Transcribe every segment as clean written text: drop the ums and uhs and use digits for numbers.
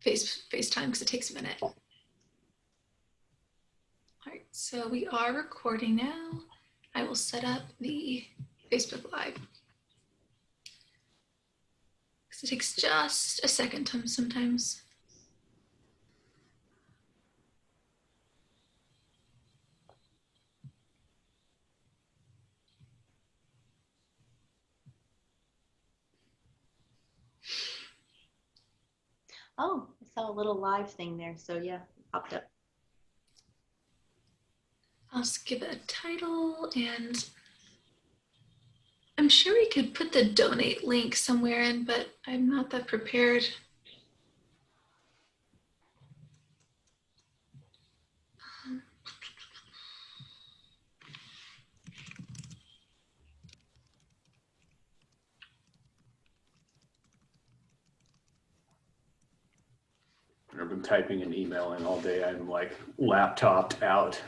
FaceTime because it takes a minute. All right, so we are recording now. I will set up the Facebook Live. Because it takes just a second sometimes. Oh, I saw a little live thing there. So yeah, it popped up. I'll just give it a title, and I'm sure we could put the donate link somewhere in, but I'm not that prepared. I've been typing an email in all day. I'm like laptopped out.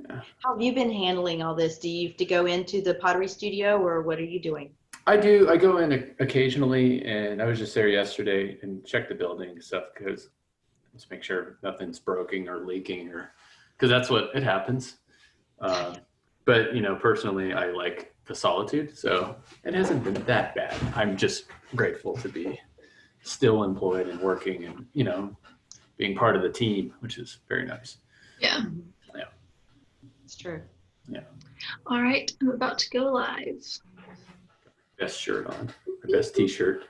Yeah. How have you been handling all this? Do you have to go into the pottery studio, or what are you doing? I do. I go in occasionally, and I was just there yesterday and checked the building and stuff because just make sure nothing's broken or leaking, or because that's what it happens. But you know, personally, I like the solitude, so it hasn't been that bad. I'm just grateful to be still employed and working, and you know, being part of the team, which is very nice. Yeah. Yeah. It's true. Yeah. All right, I'm about to go live. Best shirt on, my best t-shirt.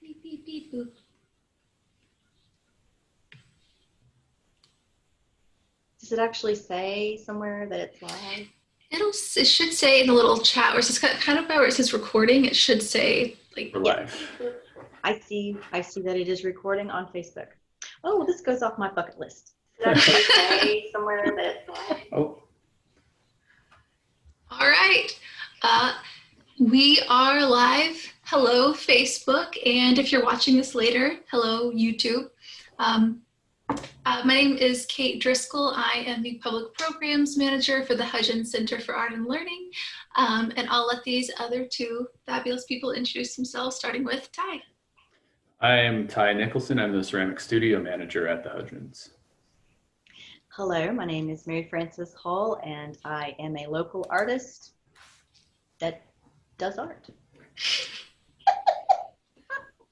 Beep, beep, beep, boop. Does it actually say somewhere that it's live? It should say in the little chat where it's kind of by where it says recording, it should say like live. I see that it is recording on Facebook. Oh, this goes off my bucket list. Does it actually say somewhere that it's live? Oh. All right. We are live. Hello, Facebook. And if you're watching this later, hello, YouTube. My name is Kate Driscoll. I am the Public Programs Manager for the Hudgens Center for Art and Learning. And I'll let these other two fabulous people introduce themselves, starting with Ty. I am Ty Nicholson. I'm the Ceramic Studio Manager at the Hudgens. Hello, my name is Mary Frances Hall, and I am a local artist that does art.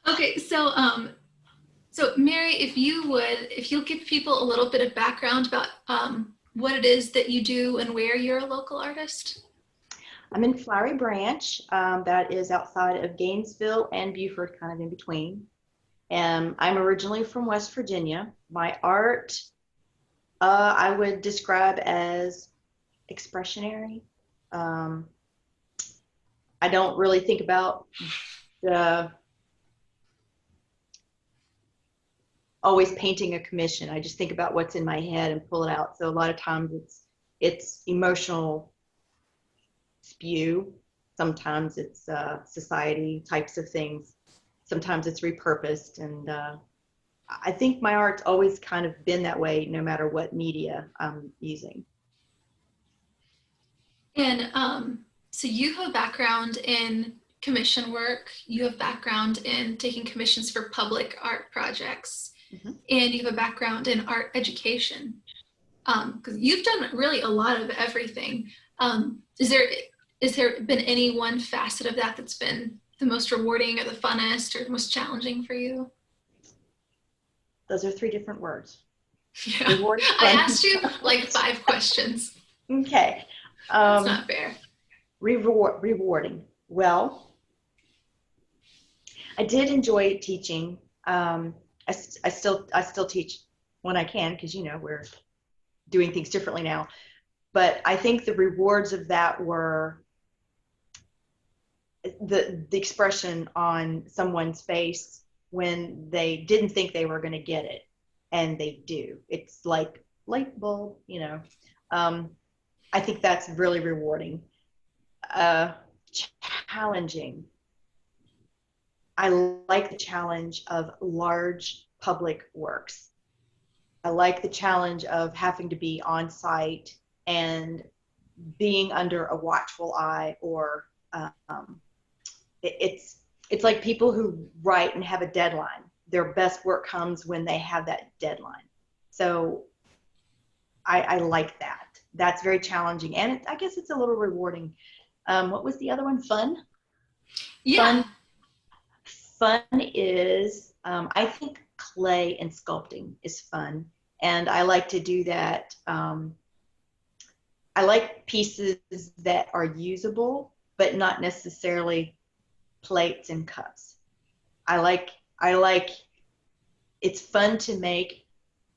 Okay, so Mary, if you'll give people a little bit of background about what it is that you do and where you're a local artist. I'm in Flowery Branch, that is outside of Gainesville and Beaufort, kind of in between. And I'm originally from West Virginia. My art, I would describe as expressionary. I don't really think about always painting a commission. I just think about what's in my head and pull it out. So a lot of times it's emotional spew. Sometimes it's society types of things. Sometimes it's repurposed. And I think my art's always kind of been that way, no matter what media I'm using. And so you have a background in commission work. You have background in taking commissions for public art projects. Mm-hmm. And you have a background in art education. Because you've done really a lot of everything. Is there been any one facet of that that's been the most rewarding or the funnest or the most challenging for you? Those are three different words. Yeah. Rewarding, I asked you like 5 questions. Okay. That's not fair. Rewarding. Well, I did enjoy teaching. I still teach when I can, because, you know, we're doing things differently now. But I think the rewards of that were the expression on someone's face when they didn't think they were going to get it, and they do. It's like light bulb, you know. I think that's really rewarding. Challenging. I like the challenge of large public works. I like the challenge of having to be on site and being under a watchful eye, or it's like people who write and have a deadline. Their best work comes when they have that deadline. So I like that. That's very challenging, and I guess it's a little rewarding. What was the other one? Fun? Yeah. Fun is, I think clay and sculpting is fun, and I like to do that. I like pieces that are usable, but not necessarily plates and cups. I like, it's fun to make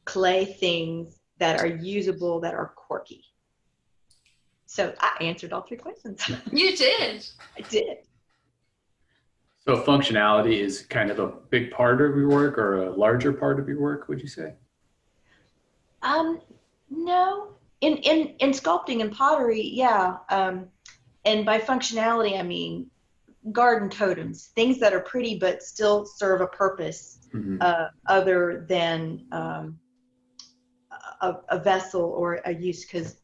clay things that are usable, that are quirky. So I answered all 3 questions. You did. I did. So functionality is kind of a big part of your work, or a larger part of your work, would you say? No, in sculpting and pottery, yeah. And by functionality, I mean garden totems, things that are pretty but still serve a purpose, other than a vessel or a use. Because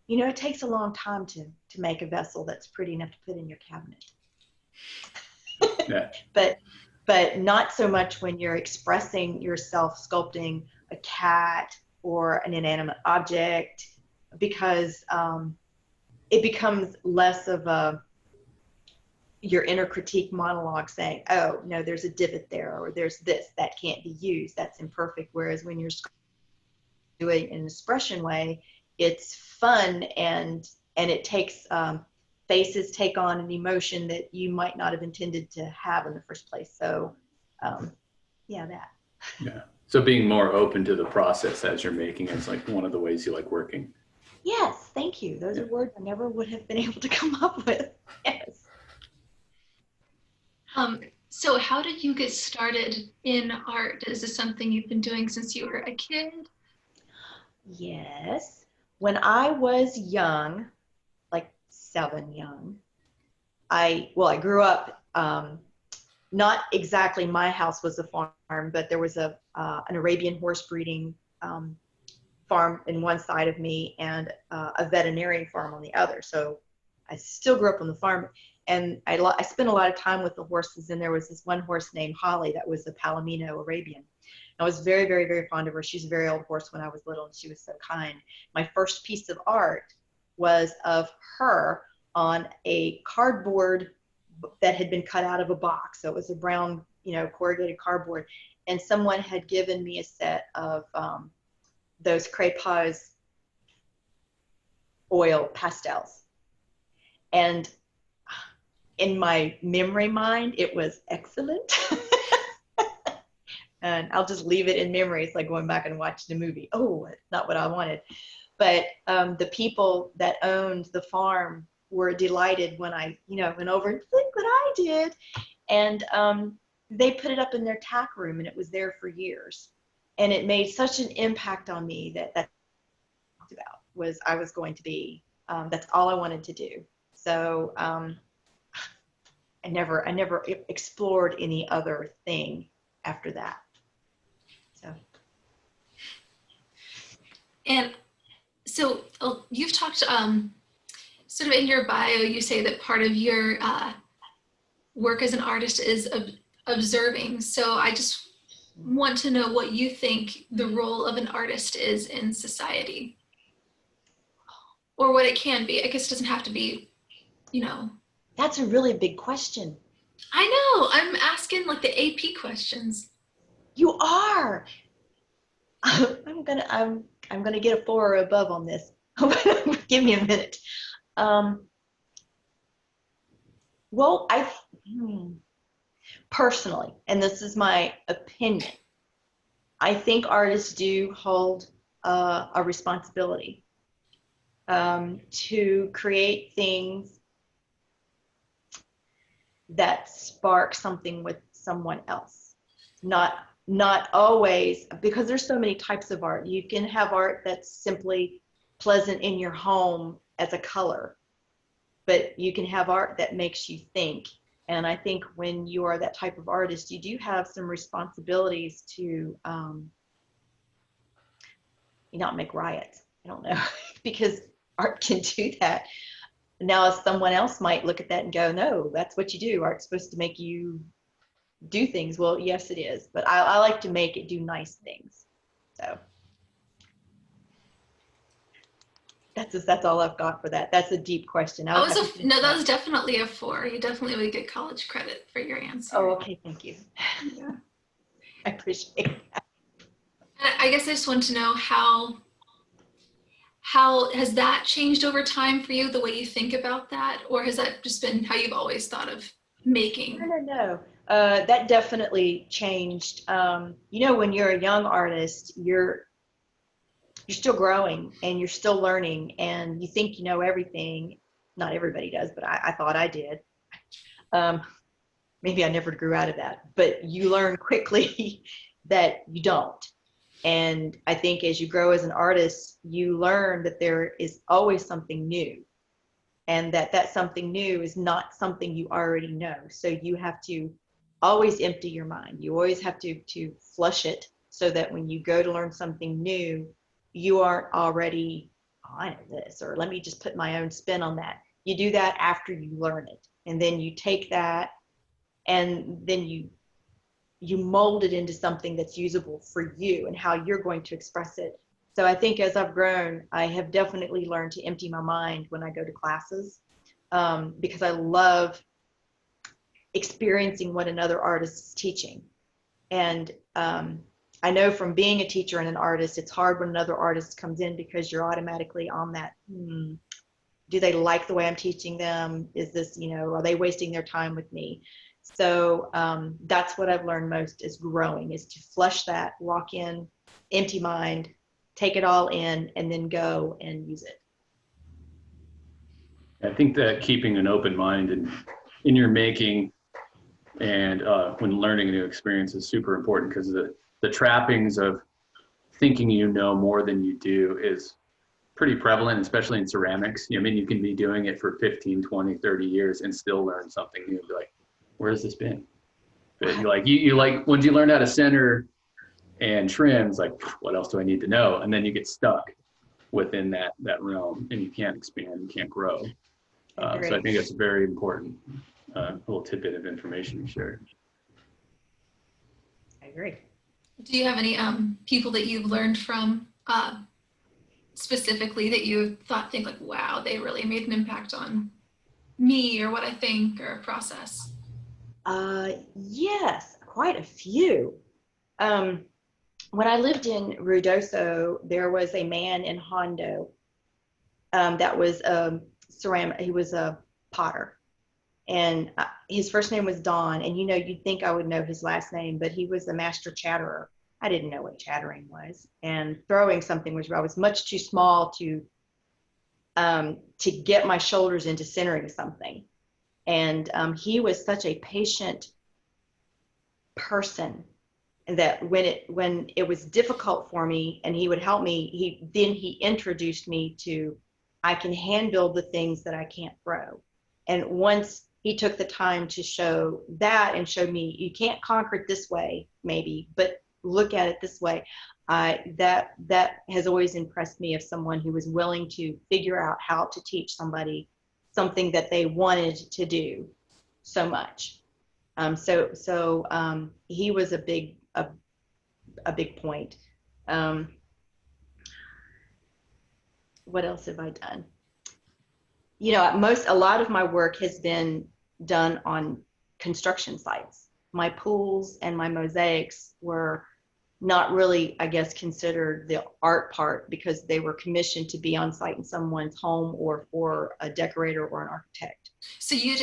it takes a long time to make a vessel that's pretty enough to put in your cabinet. Yeah. But not so much when you're expressing yourself sculpting a cat or an inanimate object, because it becomes less of your inner critique monologue saying, oh, no, there's a divot there, or there's this, that can't be used, that's imperfect. Whereas when you're doing it in an expression way, it's fun, and it takes faces take on an emotion that you might not have intended to have in the first place. So that. Yeah. So being more open to the process as you're making is like one of the ways you like working. Yes, thank you. Those are words I never would have been able to come up with. Yes. So how did you get started in art? Is this something you've been doing since you were a kid? Yes. When I was young, like 7 young, I grew up, not exactly my house was a farm, but there was an Arabian horse breeding farm in one side of me, and a veterinarian farm on the other. So I still grew up on the farm, and I spent a lot of time with the horses. And there was this one horse named Holly that was a Palomino Arabian. I was very, very, very fond of her. She's a very old horse when I was little, and she was so kind. My first piece of art was of her on a cardboard that had been cut out of a box. So it was a brown, corrugated cardboard. And someone had given me a set of those crayons oil pastels. And in my memory mind, it was excellent. And I'll just leave it in memory. It's like going back and watching the movie. Oh, it's not what I wanted. But the people that owned the farm were delighted when I, went over and look what I did. And they put it up in their tack room, and it was there for years. And it made such an impact on me that talked about was I was going to be, that's all I wanted to do. So I never explored any other thing after that. So. And so you've talked, sort of in your bio, you say that part of your work as an artist is observing. So I just want to know what you think the role of an artist is in society, or what it can be. I guess it doesn't have to be, That's a really big question. I know, I'm asking like the AP questions. You are. I'm gonna get a 4 or above on this. Give me a minute. Well, personally, and this is my opinion, I think artists do hold a responsibility to create things that spark something with someone else. Not always, because there's so many types of art. You can have art that's simply pleasant in your home as a color, but you can have art that makes you think. And I think when you are that type of artist, you do have some responsibilities to not make riots. I don't know, because art can do that. Now, someone else might look at that and go, no, that's what you do. Art's supposed to make you do things. Well, yes, it is. But I like to make it do nice things. So that's all I've got for that. That's a deep question. That was that was definitely a 4. You definitely would get college credit for your answer. Oh, okay. Thank you. Yeah. I appreciate that. I guess I just want to know how has that changed over time for you, the way you think about that? Or has that just been how you've always thought of making? No. That definitely changed. When you're a young artist, you're still growing and you're still learning, and you think you know everything. Not everybody does, but I thought I did. Maybe I never grew out of that, but you learn quickly that you don't. And I think as you grow as an artist, you learn that there is always something new, and that something new is not something you already know. So you have to always empty your mind. You always have to flush it, so that when you go to learn something new, you aren't already, oh, I know this, or let me just put my own spin on that. You do that after you learn it, and then you take that and then you mold it into something that's usable for you and how you're going to express it. So I think as I've grown, I have definitely learned to empty my mind when I go to classes, because I love experiencing what another artist is teaching. And I know from being a teacher and an artist, it's hard when another artist comes in, because you're automatically on that, do they like the way I'm teaching them? Is this, are they wasting their time with me? So that's what I've learned most, is growing, is to flush that, walk in, empty mind, take it all in, and then go and use it. I think that keeping an open mind in your making and when learning a new experience is super important, because the trappings of thinking you know more than you do is pretty prevalent, especially in ceramics. I mean, you can be doing it for 15, 20, 30 years and still learn something new. Be like, where has this been? But you like, once you learn how to center and trim, it's like, what else do I need to know? And then you get stuck within that realm, and you can't expand, you can't grow. So I think that's a very important little tidbit of information you shared. I agree. Do you have any people that you've learned from specifically that you think like, wow, they really made an impact on me or what I think or process? Yes, quite a few. When I lived in Ruidoso, there was a man in Hondo that was ceramic. He was a potter, and his first name was Don. And you'd think I would know his last name, but he was a master chatterer. I didn't know what chattering was, and throwing something I was much too small to get my shoulders into centering something. And he was such a patient person, that when it was difficult for me and he would help me, he introduced me to, I can hand build the things that I can't throw. And once he took the time to show that and showed me, you can't conquer it this way, maybe, but look at it this way. That has always impressed me, of someone who was willing to figure out how to teach somebody something that they wanted to do so much. So he was a big point. What else have I done? A lot of my work has been done on construction sites. My pools and my mosaics were not really, I guess, considered the art part, because they were commissioned to be on site in someone's home or for a decorator or an architect. So you're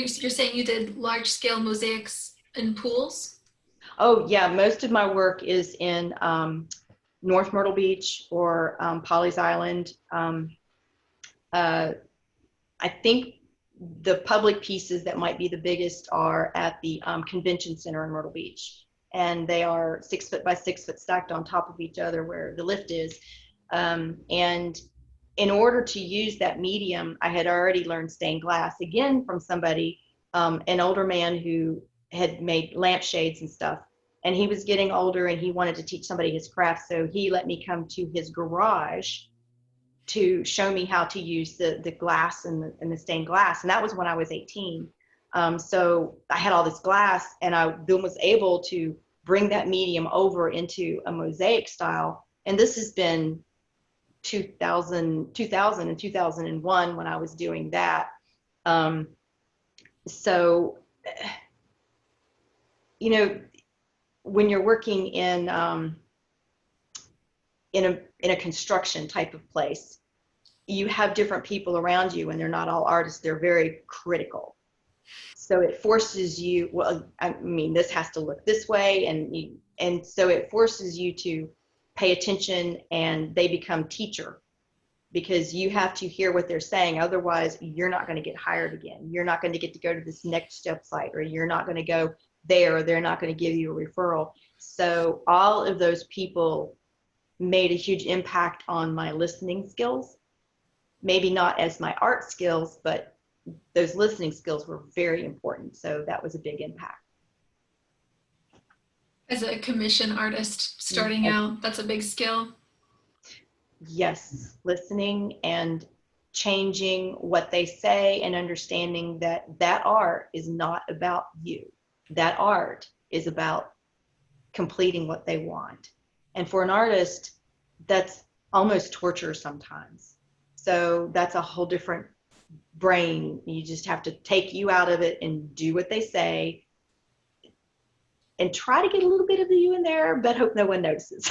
saying you did large scale mosaics in pools? Oh yeah, most of my work is in North Myrtle Beach or Pawleys Island. I think the public pieces that might be the biggest are at the Convention Center in Myrtle Beach. And they are 6 foot by 6 foot stacked on top of each other where the lift is. And in order to use that medium, I had already learned stained glass, again, from somebody, an older man who had made lampshades and stuff. And he was getting older and he wanted to teach somebody his craft. So he let me come to his garage to show me how to use the glass and the stained glass. And that was when I was 18. So I had all this glass, and I then was able to bring that medium over into a mosaic style. And this has been 2000 and 2001 when I was doing that. So, you know, when you're working in a construction type of place, you have different people around you, and they're not all artists. They're very critical. So it forces you, well, I mean, this has to look this way, and so it forces you to pay attention, and they become teacher, because you have to hear what they're saying. Otherwise, you're not going to get hired again. You're not going to get to go to this next step site, or you're not going to go there, or they're not going to give you a referral. So all of those people made a huge impact on my listening skills. Maybe not as my art skills, but those listening skills were very important. So that was a big impact. As a commission artist starting out, that's a big skill. Yes, listening and changing what they say, and understanding that that art is not about you. That art is about completing what they want. And for an artist, that's almost torture sometimes. So that's a whole different brain. You just have to take you out of it and do what they say, and try to get a little bit of you in there, but hope no one notices.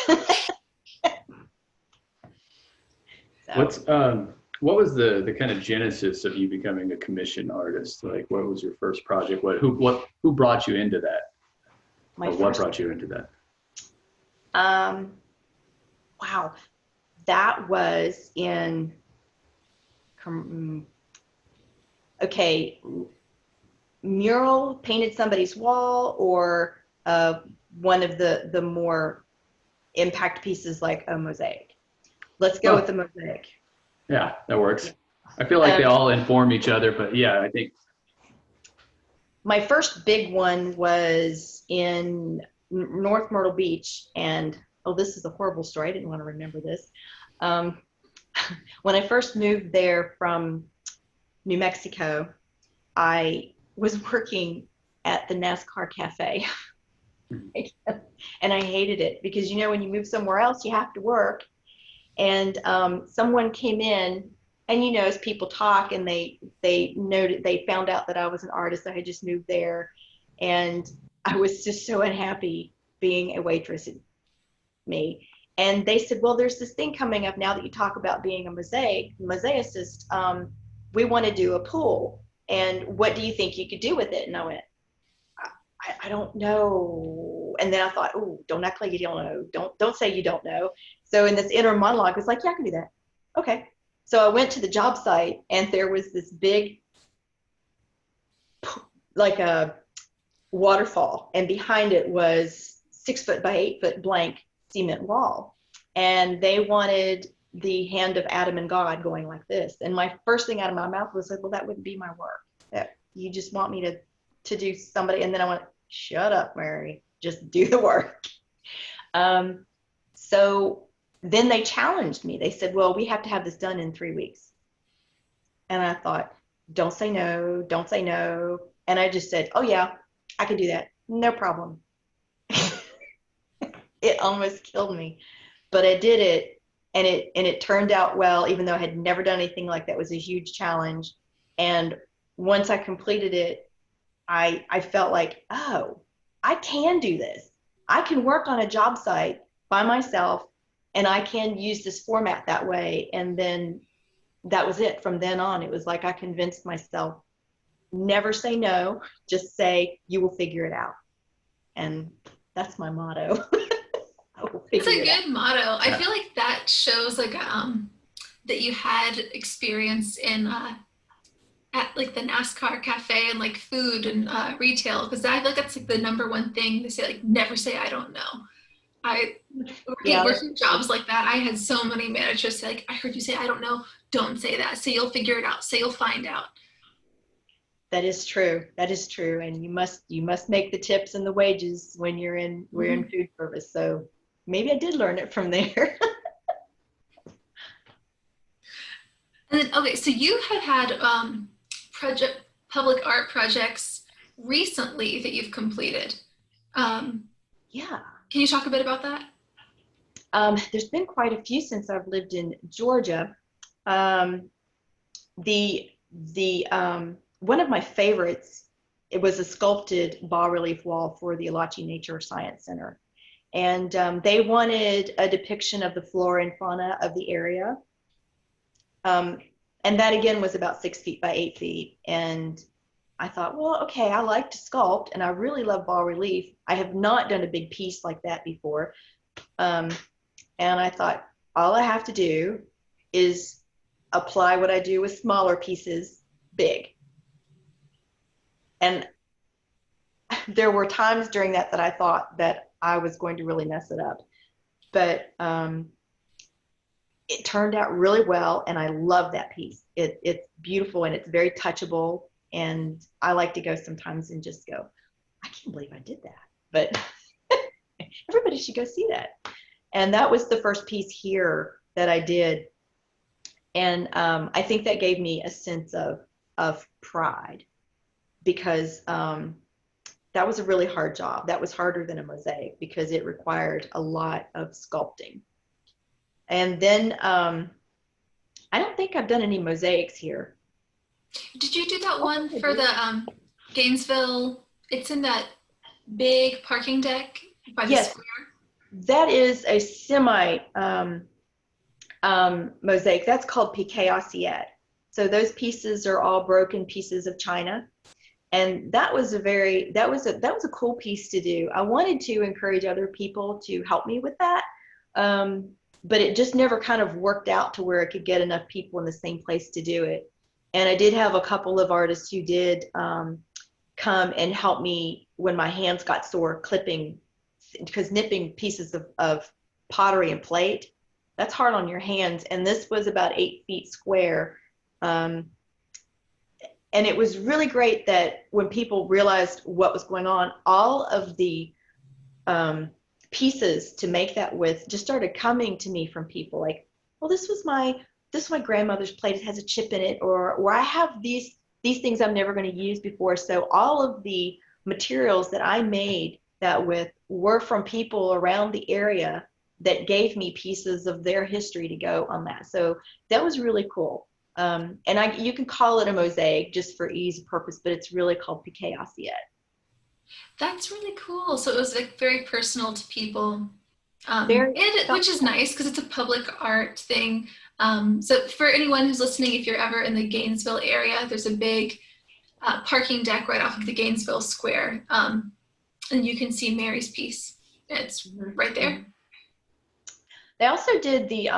What was the kind of genesis of you becoming a commission artist? Like, what was your first project? Who brought you into that? What brought you into that? Wow, that was in, okay, mural, painted somebody's wall, or one of the more impact pieces like a mosaic. Let's go with the mosaic. Yeah, that works. I feel like they all inform each other, but yeah, I think. My first big one was in North Myrtle Beach, and oh, this is a horrible story. I didn't want to remember this. When I first moved there from New Mexico, I was working at the NASCAR cafe. And I hated it, because, you know, when you move somewhere else, you have to work. And someone came in, and, you know, as people talk, and they found out that I was an artist. I had just moved there, and I was just so unhappy being a waitress. Me. And they said, well, there's this thing coming up now that you talk about being a mosaicist. We want to do a pool, and what do you think you could do with it? And I went, I don't know. And then I thought, oh, don't act like you don't know. Don't say you don't know. So in this inner monologue, it's like, yeah, I can do that. Okay. So I went to the job site, and there was this big, like a waterfall, and behind it was 6 foot by 8 foot blank cement wall. And they wanted the hand of Adam and God going like this. And my first thing out of my mouth was like, well, that wouldn't be my work. That you just want me to do somebody. And then I went, shut up, Mary, just do the work. So then they challenged me. They said, well, we have to have this done in 3 weeks. And I thought, don't say no, don't say no. And I just said, oh yeah, I can do that. No problem. It almost killed me, but I did it, and it turned out well, even though I had never done anything like that. It was a huge challenge. And once I completed it, I felt like, oh, I can do this. I can work on a job site by myself, and I can use this format that way. And then that was it. From then on, it was like I convinced myself, never say no, just say, you will figure it out. And that's my motto. It's a good motto. I feel like that shows like that you had experience in at like the NASCAR cafe and like food and retail, because I feel like that's like the number one thing they say, like never say I don't know. Working jobs like that, I had so many managers say, like, I heard you say I don't know, don't say that, say you'll figure it out, say you'll find out. That is true. That is true. And you must make the tips and the wages when we're in food service. So maybe I did learn it from there. And then, okay, so you have had public art projects recently that you've completed. Yeah. Can you talk a bit about that? There's been quite a few since I've lived in Georgia. One of my favorites, it was a sculpted bas-relief wall for the Alachi Nature Science Center. And they wanted a depiction of the flora and fauna of the area. And that again was about 6 feet by 8 feet. And I thought, well, okay, I like to sculpt and I really love bas-relief. I have not done a big piece like that before. And I thought, all I have to do is apply what I do with smaller pieces big. And there were times during that I thought that I was going to really mess it up. But it turned out really well, and I love that piece. It's beautiful, and it's very touchable, and I like to go sometimes and just go, I can't believe I did that. But everybody should go see that. And that was the first piece here that I did. And I think that gave me a sense of pride, because that was a really hard job. That was harder than a mosaic because it required a lot of sculpting. And then I don't think I've done any mosaics here. Did you do that one for the Gainesville? It's in that big parking deck by the square. That is a semi mosaic. That's called piqué assiette. So those pieces are all broken pieces of china. And that was a cool piece to do. I wanted to encourage other people to help me with that. But it just never kind of worked out to where it could get enough people in the same place to do it. And I did have a couple of artists who did come and help me when my hands got sore clipping, because nipping pieces of pottery and plate, that's hard on your hands. And this was about 8 feet square. And it was really great that when people realized what was going on, all of the pieces to make that with just started coming to me from people like, well, this was my grandmother's plate. It has a chip in it, or I have these things I'm never going to use before. So all of the materials that I made that with were from people around the area that gave me pieces of their history to go on that. So that was really cool. And you can call it a mosaic just for ease of purpose, but it's really called piqué assiette. That's really cool. So it was like very personal to people, which is nice because it's a public art thing. So for anyone who's listening, if you're ever in the Gainesville area, there's a big parking deck right off of the Gainesville Square, and you can see Mary's piece. It's right there. They also did the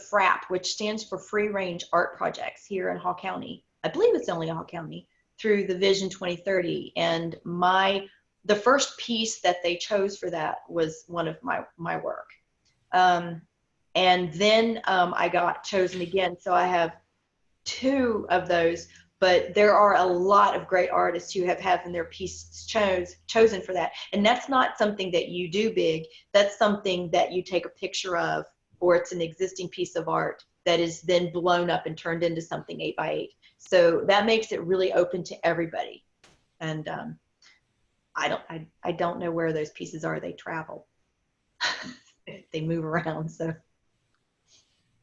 FRAP, which stands for Free Range Art Projects here in Hall County. I believe it's only Hall County, through the Vision 2030. And the first piece that they chose for that was one of my work. And then I got chosen again. So I have 2 of those, but there are a lot of great artists who have had their pieces chosen for that. And that's not something that you do big. That's something that you take a picture of, or it's an existing piece of art that is then blown up and turned into something 8 by 8. So that makes it really open to everybody. And I don't know where those pieces are. They travel. They move around. So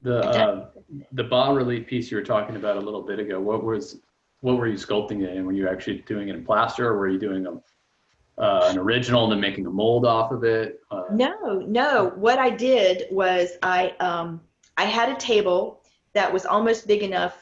the bas-relief piece you were talking about a little bit ago, what were you sculpting it in? Were you actually doing it in plaster, or were you doing an original and then making a mold off of it? No. What I did was I had a table that was almost big enough,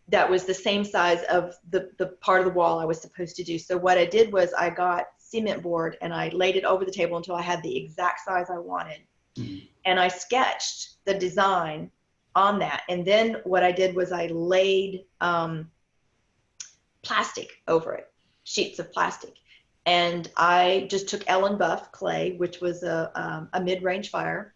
that was the same size of the part of the wall I was supposed to do. So what I did was I got cement board and I laid it over the table until I had the exact size I wanted. Mm-hmm. And I sketched the design on that. And then what I did was I laid plastic over it, sheets of plastic. And I just took Ellen Buff clay, which was a mid-range fire,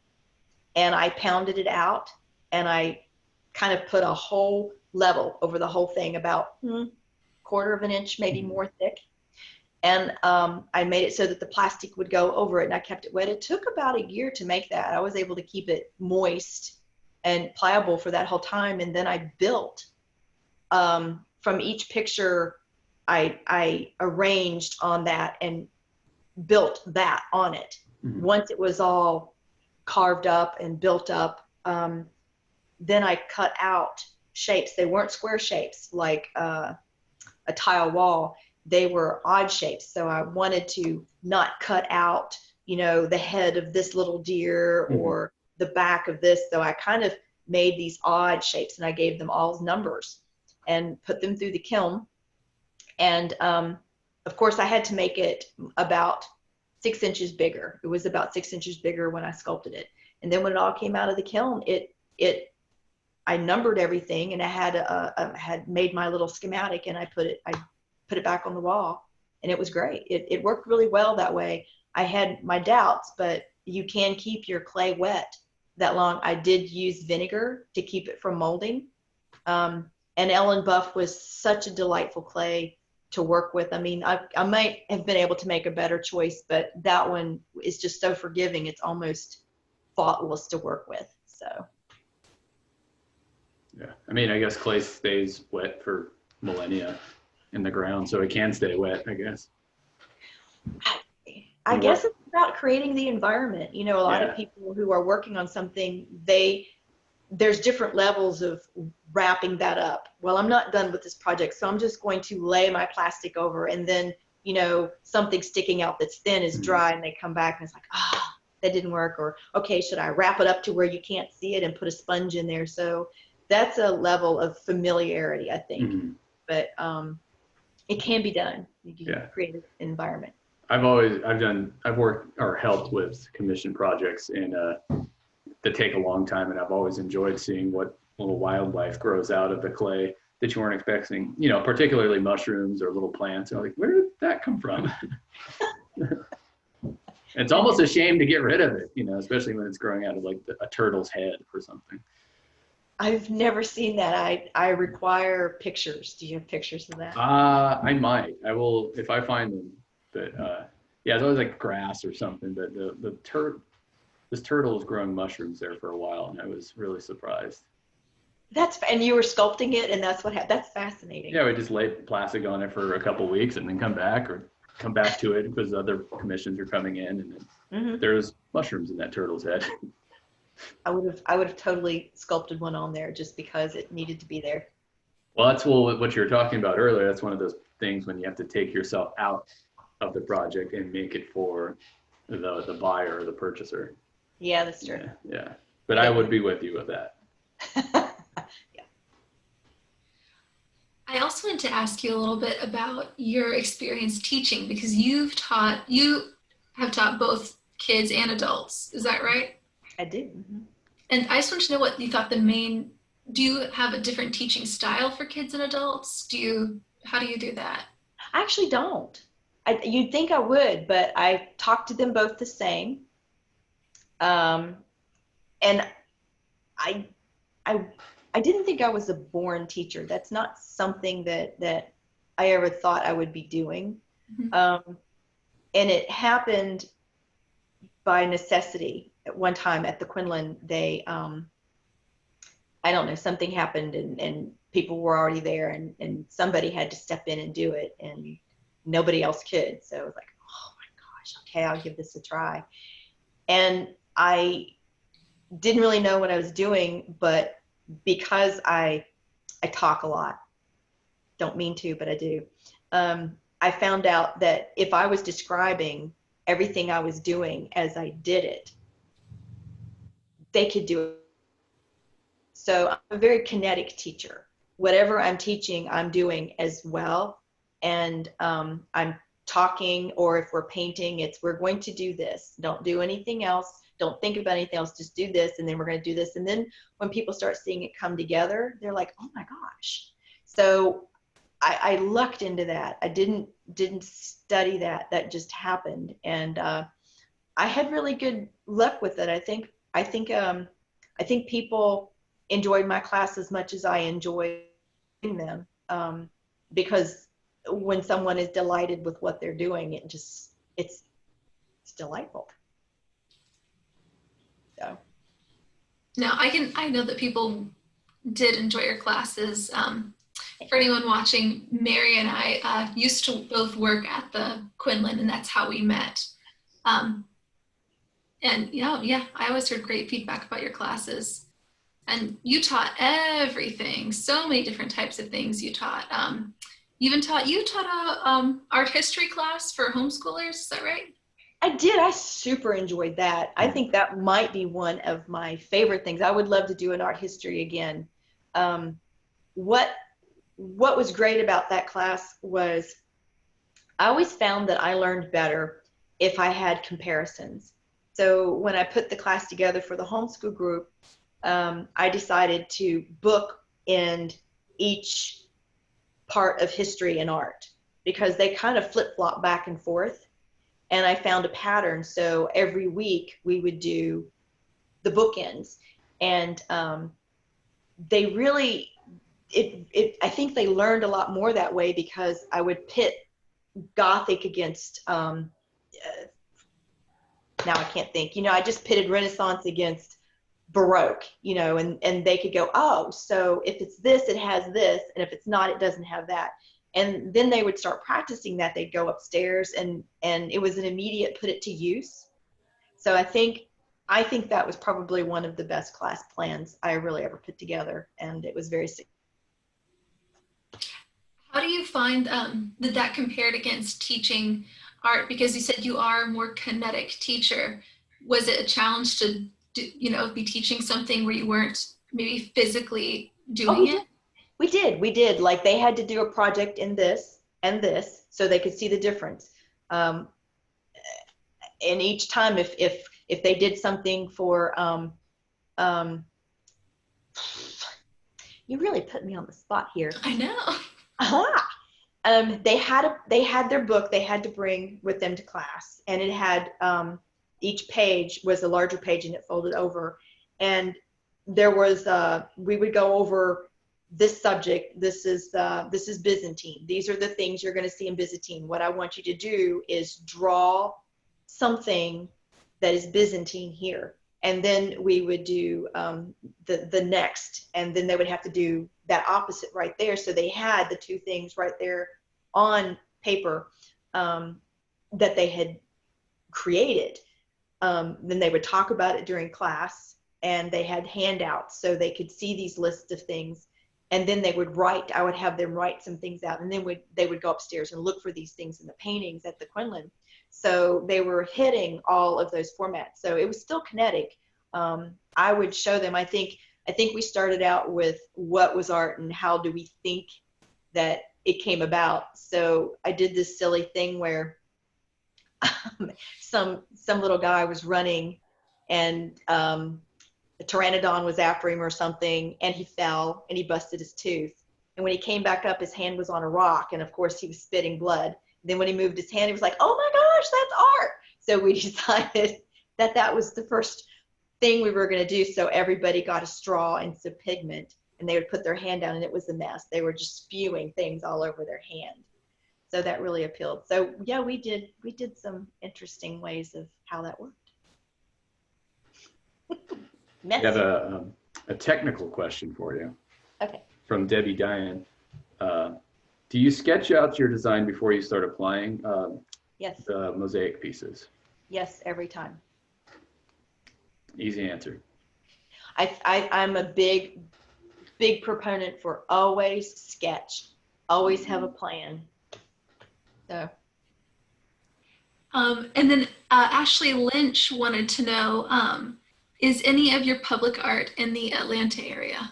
and I pounded it out, and I kind of put a whole level over the whole thing, about 1/4 of an inch, maybe more thick. And I made it so that the plastic would go over it, and I kept it wet. It took about a year to make that. I was able to keep it moist and pliable for that whole time. And then I built from each picture. I arranged on that and built that on it. Mhm. Once it was all carved up and built up, then I cut out shapes. They weren't square shapes like a tile wall. They were odd shapes. So I wanted to not cut out, the head of this little deer or the back of this. So I kind of made these odd shapes, and I gave them all numbers and put them through the kiln. And of course, I had to make it about 6 inches bigger. It was about 6 inches bigger when I sculpted it. And then when it all came out of the kiln, I numbered everything, and I had made my little schematic, and I put it back on the wall, and it was great. It worked really well that way. I had my doubts, but you can keep your clay wet that long. I did use vinegar to keep it from molding. And Ellen Buff was such a delightful clay to work with. I mean, I might have been able to make a better choice, but that one is just so forgiving. It's almost faultless to work with. So. Yeah, I mean, I guess clay stays wet for millennia in the ground, so it can stay wet, I guess. I guess it's about creating the environment. A lot of people who are working on something, there's different levels of wrapping that up. Well, I'm not done with this project, so I'm just going to lay my plastic over, and then, something sticking out that's thin is dry, and they come back and it's like, that didn't work. Or, okay, should I wrap it up to where you can't see it and put a sponge in there? So that's a level of familiarity, I think. But it can be done. You can create an environment. I've worked or helped with commission projects that take a long time, and I've always enjoyed seeing what little wildlife grows out of the clay that you weren't expecting, particularly mushrooms or little plants. And I'm like, where did that come from? It's almost a shame to get rid of it, especially when it's growing out of like a turtle's head or something. I've never seen that. I require pictures. Do you have pictures of that? I might. I will if I find them. But it's always like grass or something. But this turtle was growing mushrooms there for a while, and I was really surprised. And you were sculpting it, and that's what happened. That's fascinating. Yeah, we just laid plastic on it for a couple of weeks, and then come back to it because other commissions are coming in, and then there's mushrooms in that turtle's head. I would have totally sculpted one on there just because it needed to be there. Well, that's what you were talking about earlier. That's one of those things when you have to take yourself out of the project and make it for the buyer or the purchaser. Yeah, that's true. Yeah. But I would be with you with that. Yeah. I also wanted to ask you a little bit about your experience teaching, because you have taught both kids and adults. Is that right? I do. And I just want to know what you thought do you have a different teaching style for kids and adults? How do you do that? I actually don't. You'd think I would, but I talk to them both the same. And I didn't think I was a born teacher. That's not something that I ever thought I would be doing. And it happened by necessity. At one time at the Quinlan, they, I don't know, something happened and people were already there, and somebody had to step in and do it, and nobody else could. So I was like, oh my gosh, okay, I'll give this a try. And I didn't really know what I was doing, but because I talk a lot, don't mean to, but I do. I found out that if I was describing everything I was doing as I did it, they could do it. So I'm a very kinetic teacher. Whatever I'm teaching, I'm doing as well. And I'm talking, or if we're painting, we're going to do this. Don't do anything else. Don't think about anything else. Just do this, and then we're going to do this. And then when people start seeing it come together, they're like, oh my gosh. So I lucked into that. I didn't study that. That just happened. And I had really good luck with it. I think people enjoyed my class as much as I enjoyed them, because when someone is delighted with what they're doing, it's delightful. So No, I know that people did enjoy your classes. For anyone watching, Mary and I used to both work at the Quinlan, and that's how we met. Um, and yeah, I always heard great feedback about your classes. And you taught everything, so many different types of things you taught. You taught a art history class for homeschoolers, is that right? I did. I super enjoyed that. I think that might be one of my favorite things. I would love to do an art history again. Um, what was great about that class was I always found that I learned better if I had comparisons. So when I put the class together for the homeschool group, I decided to book in each part of history and art because they kind of flip-flop back and forth. And I found a pattern. So every week we would do the bookends. And they really, I think they learned a lot more that way because I would pit Gothic against, now I can't think, I just pitted Renaissance against Baroque, and they could go, oh, so if it's this, it has this, and if it's not, it doesn't have that. And then they would start practicing that. They'd go upstairs, and it was an immediate put it to use. So I think that was probably one of the best class plans I really ever put together, and it was very successful. How do you find that compared against teaching art? Because you said you are a more kinetic teacher. Was it a challenge to be teaching something where you weren't maybe physically doing it? We did. Like they had to do a project in this and this so they could see the difference. And each time if they did something for, you really put me on the spot here. I know. They had their book they had to bring with them to class, and it had each page was a larger page and it folded over, and there was we would go over this subject. This is Byzantine. These are the things you're going to see in Byzantine. What I want you to do is draw something that is Byzantine here, and then we would do the next, and then they would have to do that opposite right there. So they had the two things right there on paper that they had created. Then they would talk about it during class, and they had handouts so they could see these lists of things. And then they would write, I would have them write some things out, and then they would go upstairs and look for these things in the paintings at the Quinlan. So they were hitting all of those formats. So it was still kinetic. I would show them, I think we started out with what was art and how do we think that it came about. So I did this silly thing where some little guy was running, and a pteranodon was after him or something, and he fell and he busted his tooth. And when he came back up, his hand was on a rock, and of course he was spitting blood. And then when he moved his hand, he was like, oh my gosh, that's art. So we decided that was the first thing we were going to do. So everybody got a straw and some pigment, and they would put their hand down, and it was a mess. They were just spewing things all over their hand. So that really appealed. So yeah, we did some interesting ways of how that worked. I have a technical question for you. Okay. From Debbie Diane. Do you sketch out your design before you start applying Yes. the mosaic pieces? Yes, every time. Easy answer. I'm a big proponent for always sketch, always have a plan. So. And then Ashley Lynch wanted to know, is any of your public art in the Atlanta area?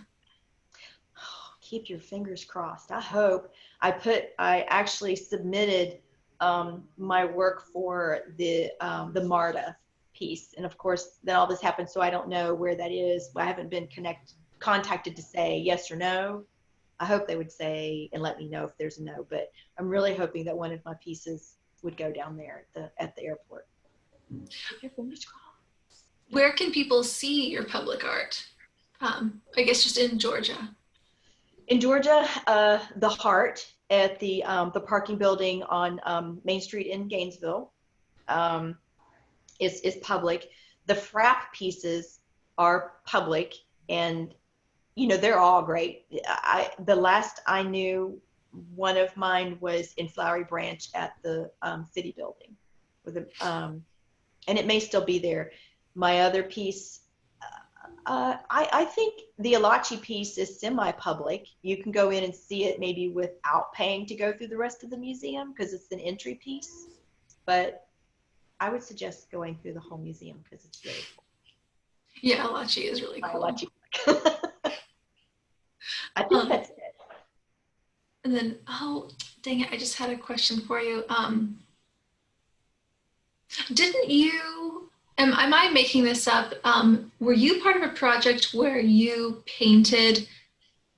Oh, keep your fingers crossed. I hope. I actually submitted my work for the MARTA piece, and of course then all this happened, so I don't know where that is. I haven't been contacted to say yes or no. I hope they would say and let me know if there's a no, but I'm really hoping that one of my pieces would go down there at the airport. Keep your fingers crossed. Where can people see your public art? I guess just in Georgia. In Georgia, the Heart at the parking building on Main Street in Gainesville is public. The FRAP pieces are public, and you know, they're all great. The last I knew, one of mine was in Flowery Branch at the city building, with and it may still be there. My other piece, I think the Alachi piece is semi-public. You can go in and see it maybe without paying to go through the rest of the museum because it's an entry piece. But I would suggest going through the whole museum because it's really cool. Yeah, Alachi is really cool. Alachi. I think that's it. And then, oh, dang it, I just had a question for you. Didn't you, am I making this up? Were you part of a project where you painted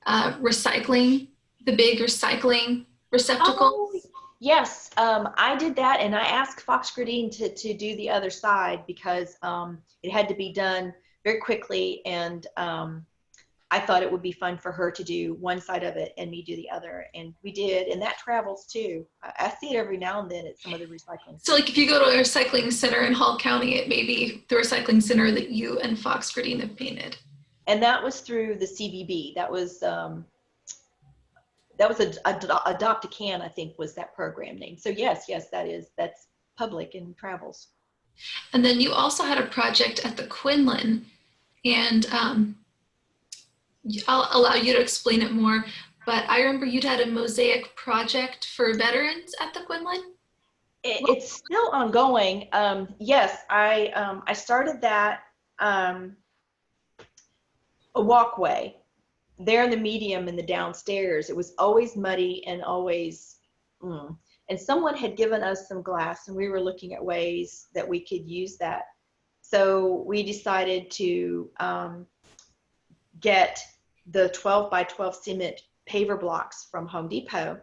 recycling, the big recycling receptacle? Oh, yes, I did that, and I asked Fox Gradine to do the other side because it had to be done very quickly, and I thought it would be fun for her to do one side of it and me do the other, and we did, and that travels too. I see it every now and then at some of the recycling. So like if you go to a recycling center in Hall County, it may be the recycling center that you and Fox Gradine have painted. And that was through the CVB. That was Adopt a Can, I think, was that program name. So yes, that's public and travels. And then you also had a project at the Quinlan, and I'll allow you to explain it more, but I remember you'd had a mosaic project for veterans at the Quinlan. It's still ongoing. Yes, I started that a walkway there in the medium in the downstairs. It was always muddy and always, and someone had given us some glass, and we were looking at ways that we could use that. So we decided to get the 12 by 12 cement paver blocks from Home Depot.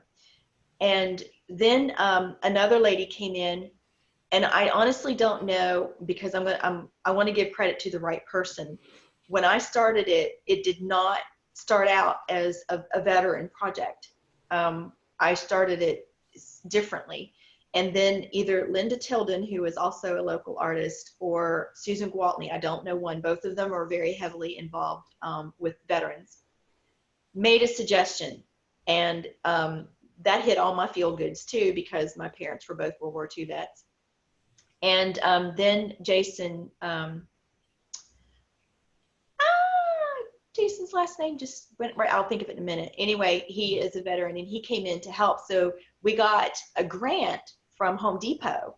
And then another lady came in, and I honestly don't know, because I want to give credit to the right person. When I started it, it did not start out as a veteran project. I started it differently. And then either Linda Tilden, who is also a local artist, or Susan Gwaltney, I don't know one, both of them are very heavily involved with veterans, made a suggestion. And that hit all my feel goods too, because my parents were both World War II vets. And then Jason, Jason's last name just went right, I'll think of it in a minute. Anyway, he is a veteran and he came in to help. So we got a grant from Home Depot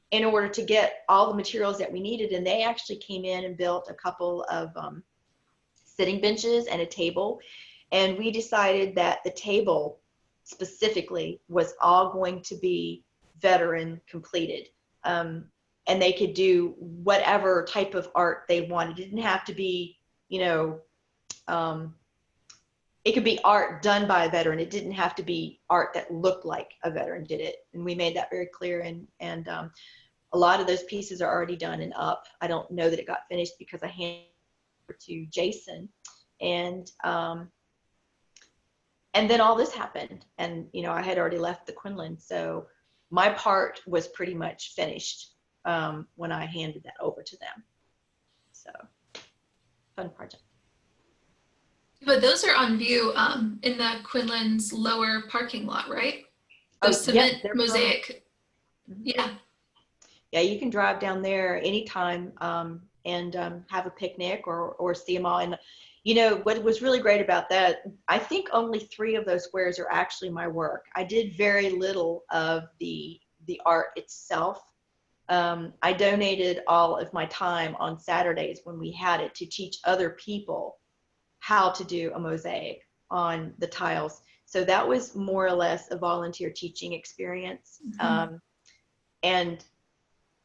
in order to get all the materials that we needed. And they actually came in and built a couple of sitting benches and a table. And we decided that the table specifically was all going to be veteran completed. And they could do whatever type of art they wanted. It didn't have to be, you know, it could be art done by a veteran. It didn't have to be art that looked like a veteran did it. And we made that very clear. And a lot of those pieces are already done and up. I don't know that it got finished because I handed it to Jason. And then all this happened. And, you know, I had already left the Quinlan. So my part was pretty much finished when I handed that over to them. So fun project. But those are on view in the Quinlan's lower parking lot, right? Those cement mosaic. Yeah. Yeah, you can drive down there anytime and have a picnic or see them all. And, you know, what was really great about that, I think only 3 of those squares are actually my work. I did very little of the art itself. I donated all of my time on Saturdays when we had it to teach other people how to do a mosaic on the tiles. So that was more or less a volunteer teaching experience. Mm-hmm. And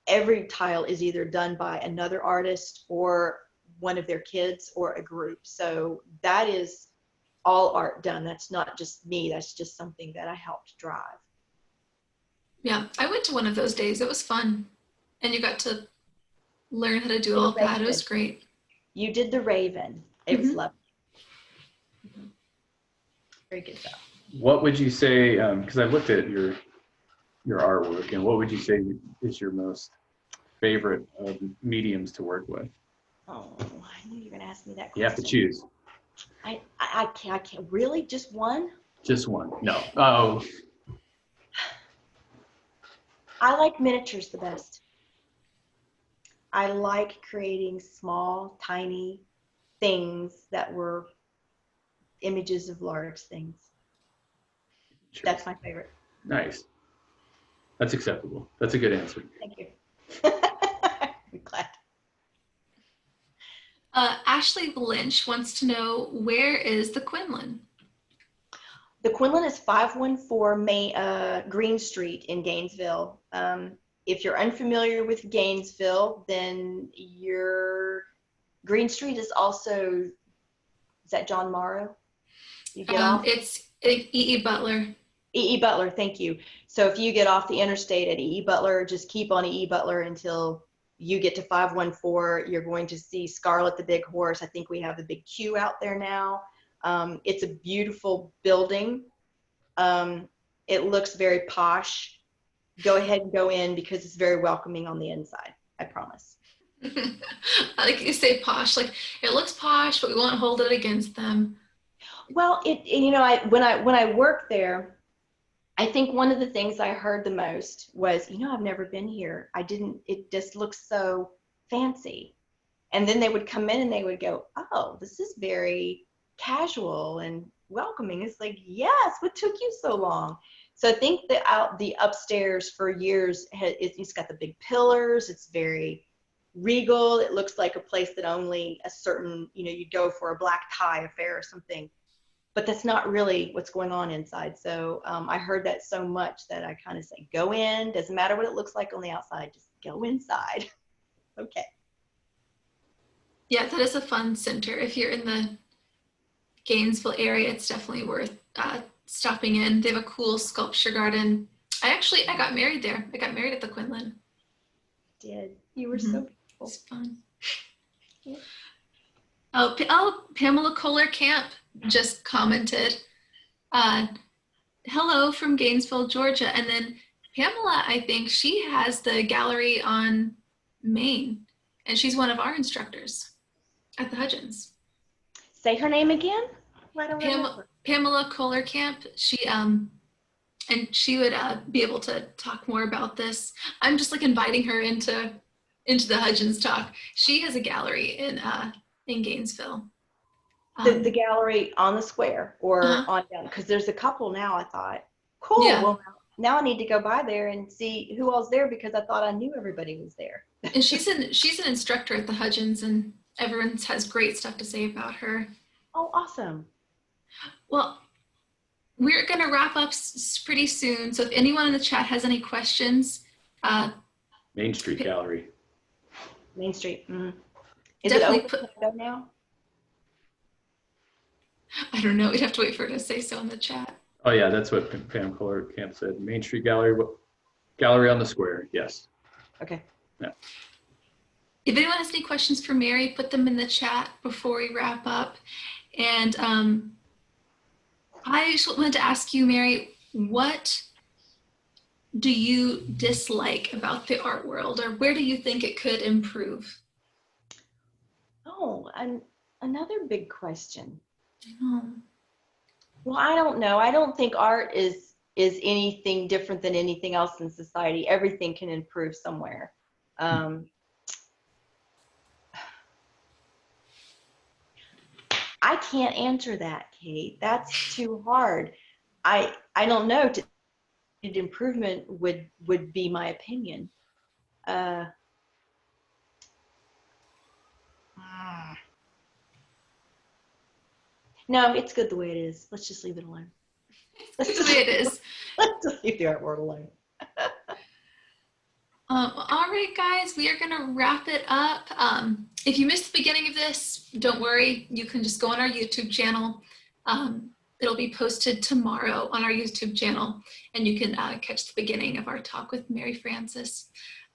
every tile is either done by another artist or one of their kids or a group. So that is all art done. That's not just me. That's just something that I helped drive. Yeah, I went to one of those days. It was fun. And you got to learn how to do all that. It was great. You did the Raven. It was lovely. Very good stuff. What would you say, because I've looked at your artwork, and what would you say is your most favorite mediums to work with? Oh, I knew you were going to ask me that question. You have to choose. I can't. Really? Just one? Just one. No. Oh. I like miniatures the best. I like creating small, tiny things that were images of large things. Sure. That's my favorite. Nice. That's acceptable. That's a good answer. Thank you. I'm glad. Ashley Lynch wants to know, where is the Quinlan? The Quinlan is 514 Green Street in Gainesville. If you're unfamiliar with Gainesville, then your Green Street is also, is that John Morrow? You get off? It's E.E. Butler. E.E. Butler, thank you. So if you get off the interstate at E.E. Butler, just keep on E.E. Butler until you get to 514. You're going to see Scarlet the Big Horse. I think we have the big Q out there now. It's a beautiful building. It looks very posh. Go ahead and go in because it's very welcoming on the inside. I promise. I like you say posh. Like, it looks posh, but we won't hold it against them. Well, you know, when I worked there, I think one of the things I heard the most was, you know, I've never been here. It just looks so fancy. And then they would come in and they would go, oh, this is very casual and welcoming. It's like, yes, what took you so long? So I think the upstairs for years, it's got the big pillars. It's very regal. It looks like a place that only a certain, you know, you'd go for a black tie affair or something. But that's not really what's going on inside. So I heard that so much that I kind of say, go in. Doesn't matter what it looks like on the outside. Just go inside. Okay. Yeah, that is a fun center. If you're in the Gainesville area, it's definitely worth stopping in. They have a cool sculpture garden. I got married there. I got married at the Quinlan. You were so beautiful. It's fun. Yeah. Oh, Pamela Kohler Camp just commented, hello from Gainesville, Georgia. And then Pamela, I think she has the gallery on Main, and she's one of our instructors at the Hudgens. Say her name again. Pamela Kohler Camp. She and she would be able to talk more about this. I'm just like inviting her into the Hudgens talk. She has a gallery in Gainesville. The gallery on the square or on down, because there's a couple now. I thought, cool. Yeah. Well, now I need to go by there and see who all's there because I thought I knew everybody was there. And she's an instructor at the Hudgens, and everyone has great stuff to say about her. Oh, awesome. Well, we're going to wrap up pretty soon. So if anyone in the chat has any questions. Main Street Gallery. Main Street. Mm-hmm. Is definitely it open now? I don't know. We'd have to wait for her to say so in the chat. Oh yeah, that's what Pam Kohler Camp said. Main Street Gallery, gallery on the square. Yes. Okay. Yeah. If anyone has any questions for Mary, put them in the chat before we wrap up. And I just wanted to ask you, Mary, what do you dislike about the art world, or where do you think it could improve? Oh, another big question. Oh. Well, I don't know. I don't think art is anything different than anything else in society. Everything can improve somewhere. I can't answer that, Kate. That's too hard. I don't know. Improvement would be my opinion. No, it's good the way it is. Let's just leave it alone. That's the way it is. Let's just leave the art world alone. All right, guys, we are going to wrap it up. If you missed the beginning of this, don't worry. You can just go on our YouTube channel. It'll be posted tomorrow on our YouTube channel, and you can catch the beginning of our talk with Mary Frances.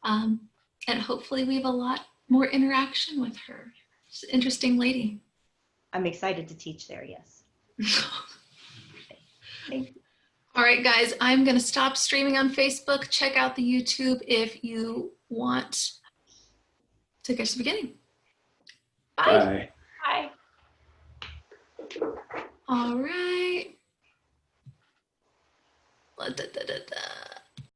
And hopefully we have a lot more interaction with her. She's an interesting lady. I'm excited to teach there, yes. Thank you. All right, guys, I'm going to stop streaming on Facebook. Check out the YouTube if you want to catch the beginning. Bye. Bye. All right. Da, da, da, da.